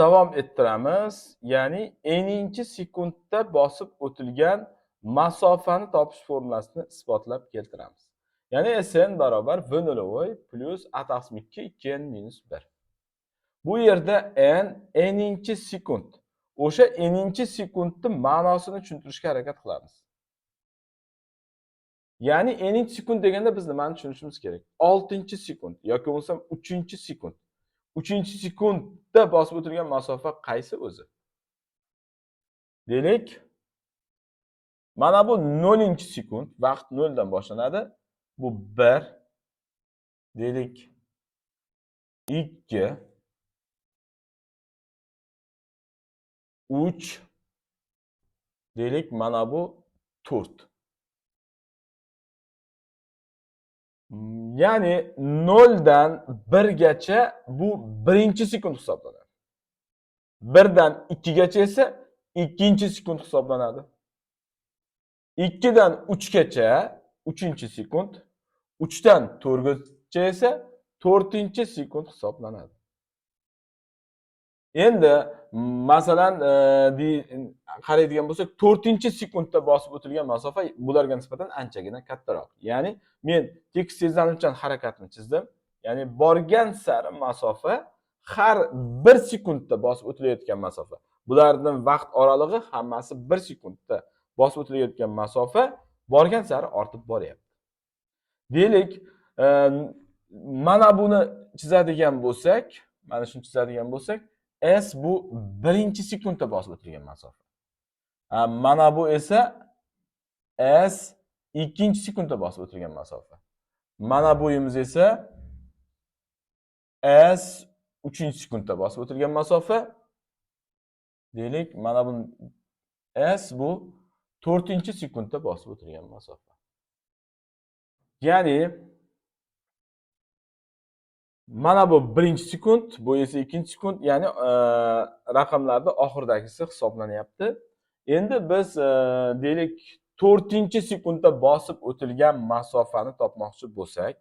davom ettiramiz. Ya'ni n'inchi sekundda bosib o'tilgan masofani topish formulasini isbotlab keltiramiz. Ya'ni Sn barobar v nulovoy plus a taqsim 2 2n minus 1. Bu yerda n'inchi sekund. O'sha n'inchi sekundni ma'nosini tushuntirishga harakat qilamiz. Ya'ni n'inchi sekund deganda biz nimani tushunishimiz kerak? 6-sekund yoki bo'lmasa 3-sekund. 3-sekundda bosib o'tilgan masofa qaysi o'zi? Deylik, mana bu 0-sekund, vaqt 0 dan boshlanadi. Bu 1, deylik 2, 3, deylik mana bu 4. Ya'ni 0 dan 1 gacha bu 1-sekund hisoblanadi. 1 dan 2 gacha esa 2-sekund hisoblanadi. 2 dan 3 gacha 3-sekund, 3 dan 4 gacha esa 4-sekund hisoblanadi. Endi masalan qaraydigan bo'lsak, 4-sekundda bosib o'tilgan masofa bularga nisbatan anchagina kattaroq. Ya'ni men tekis tezlanuvchan harakatni chizdim. Ya'ni borgan sari masofa har 1 sekundda bosib o'tilayotgan masofa. Bularning vaqt oralig'i hammasi 1 sekundda bosib o'tilayotgan masofa borgan sari ortib boryapti. Deylik, mana buni chizadigan bo'lsak, mana shuni chizadigan bo'lsak, S bu 1-sekundda bosib o'tilgan masofa. Mana bu esa S 2-sekundda bosib o'tilgan masofa. Mana buyimiz esa S 3-sekundda bosib o'tilgan masofa. Deylik, mana bu S bu 4-sekundda bosib o'tilgan masofa. Ya'ni mana bu 1-sekund, bu esa 2-sekund, ya'ni raqamlarda oxirdagisi hisoblanyapti. Endi biz deylik 4-sekundda bosib o'tilgan masofani topmoqchi bo'lsak,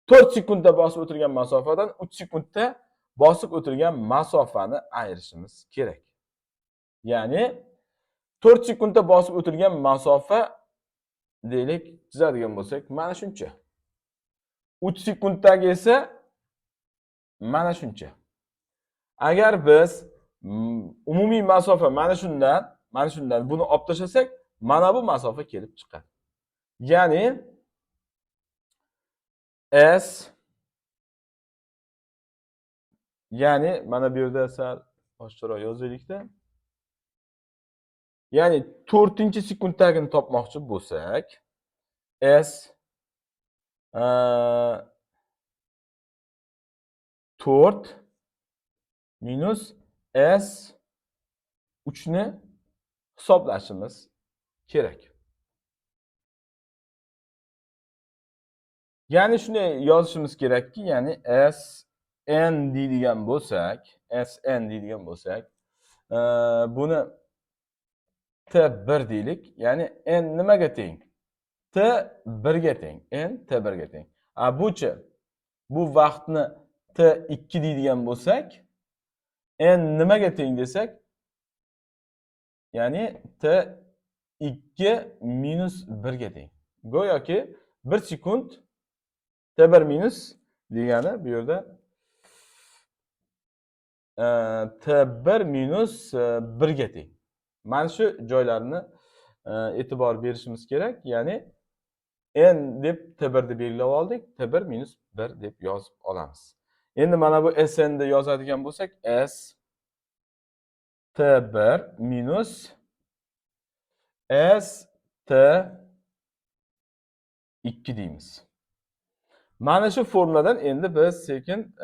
4 sekundda bosib o'tilgan masofadan 3 sekundda bosib o'tilgan masofani ayirishimiz kerak. Ya'ni 4 sekundda bosib o'tilgan masofa deylik chizadigan bo'lsak, mana shuncha. 3 sekunddagi esa mana shuncha. Agar biz umumiy masofa mana shundan buni olib tashlasak, mana bu masofa kelib chiqadi. Ya'ni S, ya'ni mana bu yerda sal boshqaroq yozaylikda. Ya'ni 4-sekundagini topmoqchi bo'lsak, S 4 minus S 3 ni hisoblashimiz kerak. Ya'ni shunday yozishimiz kerakki, ya'ni Sn deydigan bo'lsak, buni T1 deylik. Ya'ni n nimaga teng? T1 ga teng. N T1 ga teng. Buchi bu vaqtni T2 deydigan bo'lsak, n nimaga teng desak, ya'ni T2 minus 1 ga teng. Go'yoki 1 sekund T1 minus degani bu yerda T1 minus 1 ga teng. Mana shu joylarni e'tibor berishimiz kerak. Ya'ni n deb T1 deb belgilab oldik, T1 minus 1 deb yozib olamiz. Endi mana bu Sn ni yozadigan bo'lsak, S T1 minus S T2 deymiz. Mana shu formuladan endi biz sekin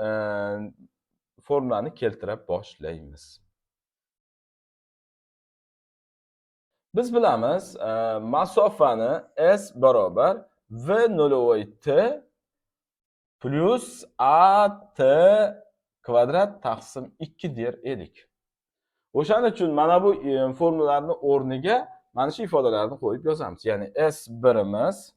formulani keltirib boshlaymiz. Biz bilamiz, masofani S barobar V nulovoy T plus AT kvadrat taqsim 2 der edik. O'shaning uchun mana bu formulalarning o'rniga mana shu ifodalarni qo'yib yozamiz. Ya'ni S birimiz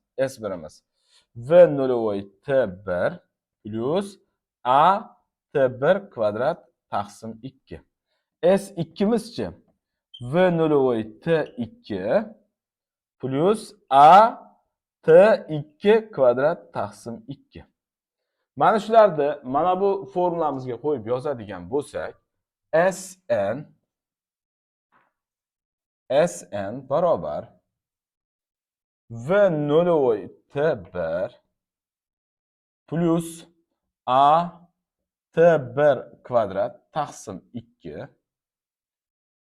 V nulovoy T1 plus A T1 kvadrat taqsim 2. S2'mizchi V0 T2 plus A T2 kvadrat taqsim 2. Mana shularni mana bu formulamizga qo'yib yozadigan bo'lsak, Sn barobar V0 T1 plus A T1 kvadrat taqsim 2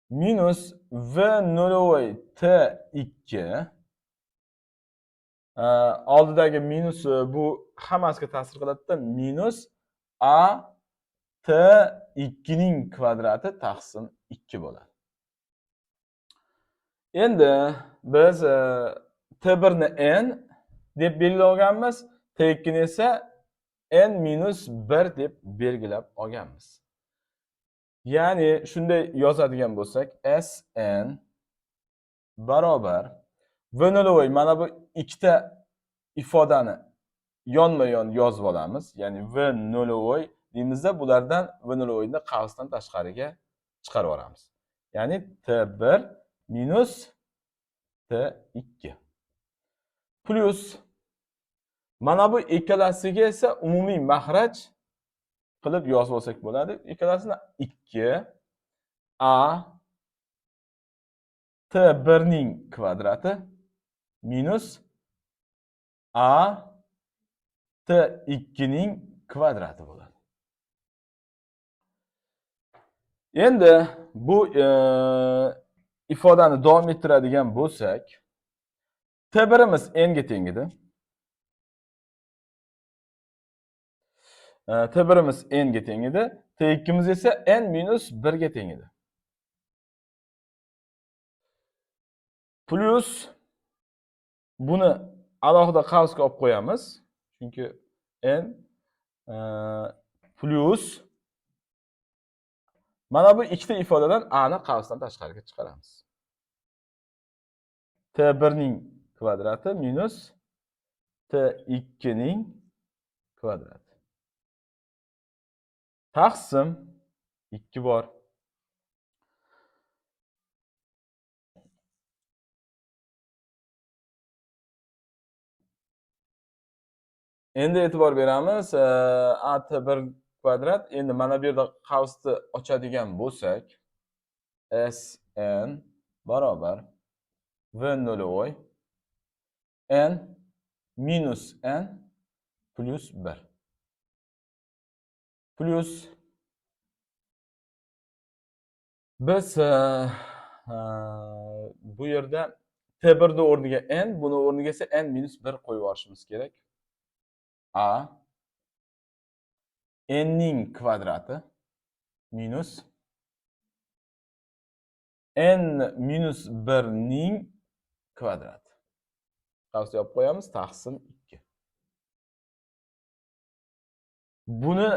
minus V0 T2 oldidagi minus bu hammasiga ta'sir qiladi-da, minus A T2 ning kvadrati taqsim 2 bo'ladi. Endi biz T1 ni n deb belgilab olganmiz, T2 ni esa n minus 1 deb belgilab olganmiz. Ya'ni shunday yozadigan bo'lsak, Sn barobar V0 mana bu ikkita ifodani yonma-yon yozib olamiz. Ya'ni V0 deymizda bulardan V0 ni qavsdan tashqariga chiqarib olamiz. Ya'ni T1 minus T2 plus mana bu ikkalasiga esa umumiy maxraj qilib yozib olsak bo'ladi. Ikkalasini 2 A T1 ning kvadrati minus A T2 ning kvadrati bo'ladi. Endi bu ifodani davom ettiradigan bo'lsak, T1'imiz n ga teng edi. T1'imiz n ga teng edi. T2'miz esa n minus 1 ga teng edi. Plus buni alohida qavsga olib qo'yamiz. Chunki n plus mana bu ikkita ifodadan a ni qavsdan tashqariga chiqaramiz. T1 ning kvadrati minus T2 ning kvadrati. Taqsim 2 bor. Endi e'tibor beramiz. A1 kvadrat. Endi mana bu yerda qavsni ochadigan bo'lsak, Sn barobar V0 n minus n plus 1 plus biz bu yerda T1 ni o'rniga n, buni o'rniga esa n minus 1 qo'yib olishimiz kerak. A n ning kvadrati minus n minus 1 ning kvadrati. Qavsga olib qo'yamiz, taqsim 2. Buni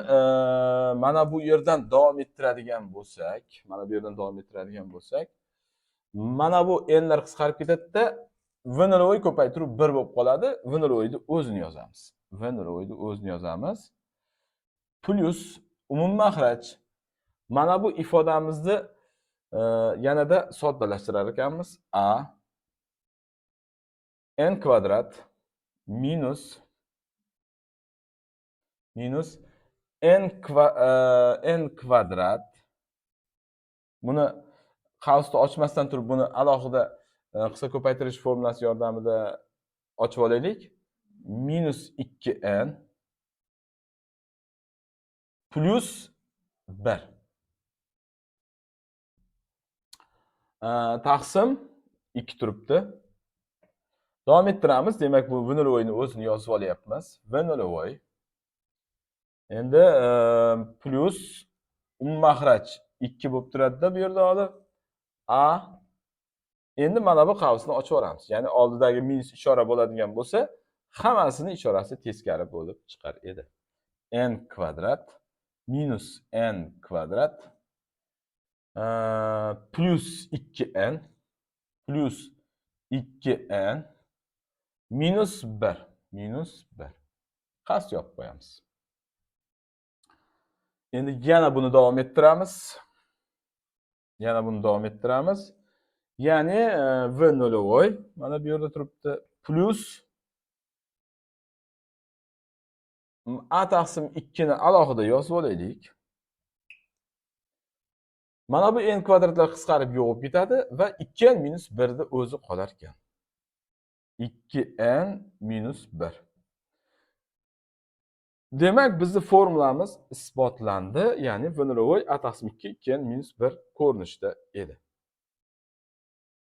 mana bu yerdan davom ettiradigan bo'lsak, mana bu n'lar qisqarib ketadi-da, V0 ko'paytirib 1 bo'lib qoladi. V0 ni o'zini yozamiz. Plus umum maxraj. Mana bu ifodamizni yanada soddalashtirar ekanmiz. A n kvadrat minus n kvadrat. Buni qavsni ochmasdan turib, buni alohida qisqa ko'paytirish formulasi yordamida ochib olaylik. Minus 2n plus 1 taqsim 2 turibdi. Davom ettiramiz. Demak, bu V0 ni o'zini yozib olyapmiz. V0 endi plus umum maxraj 2 bo'lib turadi-da bu yerda hozir. A endi mana bu qavsni ochib olamiz. Ya'ni oldidagi minus ishora bo'ladigan bo'lsa, hammasini ishorasi teskari bo'lib chiqar edi. N kvadrat minus n kvadrat plus 2n plus 2n minus 1 qavs yopib qo'yamiz. Endi yana buni davom ettiramiz. Yana buni davom ettiramiz. Ya'ni v nolavoy mana bu yerda turibdi. Plus a taqsim 2 ni alohida yozib olaylik. Mana bu n kvadratlar qisqarib yo'qib ketadi va 2n minus 1 da o'zi qolar ekan. 2n minus 1. Demak, bizning formulamiz isbotlandi, ya'ni v nolavoy a taqsim 2 2n minus 1 ko'rinishda edi.